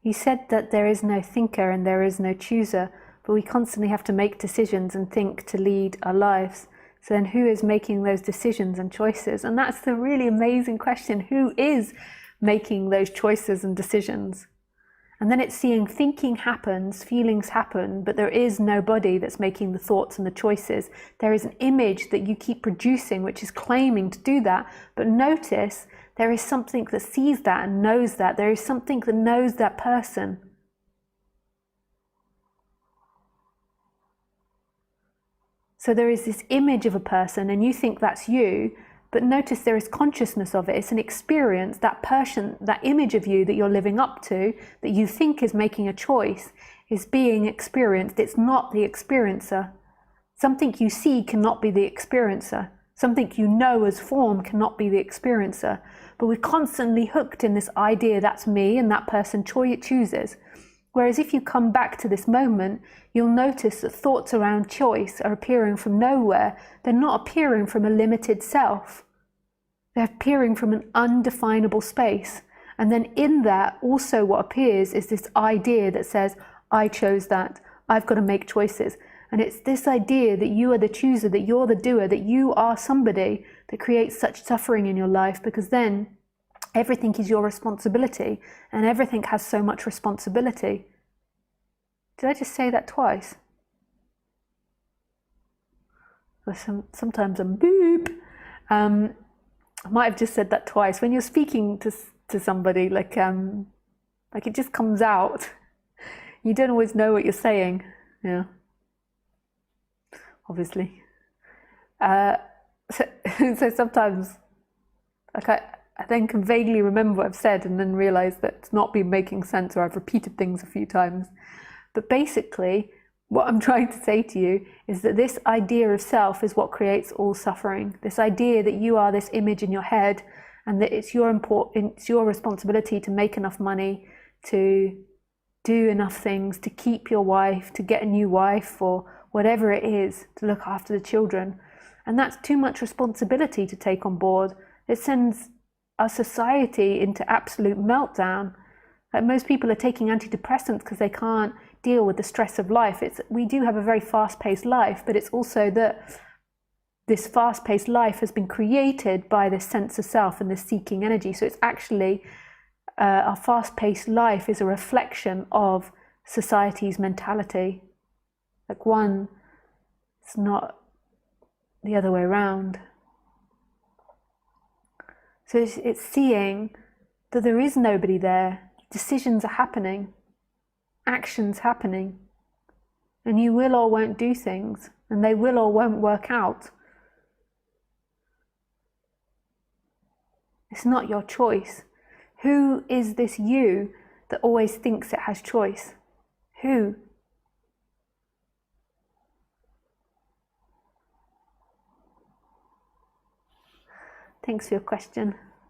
You said that there is no thinker and there is no chooser, but we constantly have to make decisions and think to lead our lives. So then who is making those decisions and choices? And that's the really amazing question. Who is making those choices and decisions? And then it's seeing thinking happens, feelings happen, but there is nobody that's making the thoughts and the choices. There is an image that you keep producing, which is claiming to do that. But notice there is something that sees that and knows that. There is something that knows that person. So there is this image of a person and you think that's you, but notice there is consciousness of it. It's an experience, that person, that image of you that you're living up to, that you think is making a choice, is being experienced. It's not the experiencer. Something you see cannot be the experiencer. Something you know as form cannot be the experiencer. But we're constantly hooked in this idea that's me and that person chooses. Whereas if you come back to this moment, you'll notice that thoughts around choice are appearing from nowhere. They're not appearing from a limited self. They're appearing from an undefinable space. And then in that, also what appears is this idea that says, I chose that. I've got to make choices. And it's this idea that you are the chooser, that you're the doer, that you are somebody that creates such suffering in your life, because then everything is your responsibility, and everything has so much responsibility. Did I just say that twice? Sometimes I'm boop. I might have just said that twice. When you're speaking to somebody, like it just comes out. You don't always know what you're saying. Yeah. Obviously. So sometimes, like I then can vaguely remember what I've said and then realize that it's not been making sense, or I've repeated things a few times. But basically, what I'm trying to say to you is that this idea of self is what creates all suffering. This idea that you are this image in your head, and that it's your responsibility to make enough money, to do enough things, to keep your wife, to get a new wife, or whatever it is, to look after the children. And that's too much responsibility to take on board. It sends our society into absolute meltdown. Like, most people are taking antidepressants because they can't deal with the stress of life. We do have a very fast-paced life, but it's also that this fast-paced life has been created by this sense of self and this seeking energy. So it's actually, our fast-paced life is a reflection of society's mentality. Like, it's not the other way around. So it's seeing that there is nobody there. Decisions are happening, actions happening, and you will or won't do things, and they will or won't work out. It's not your choice. Who is this you that always thinks it has choice? Who? Thanks for your question.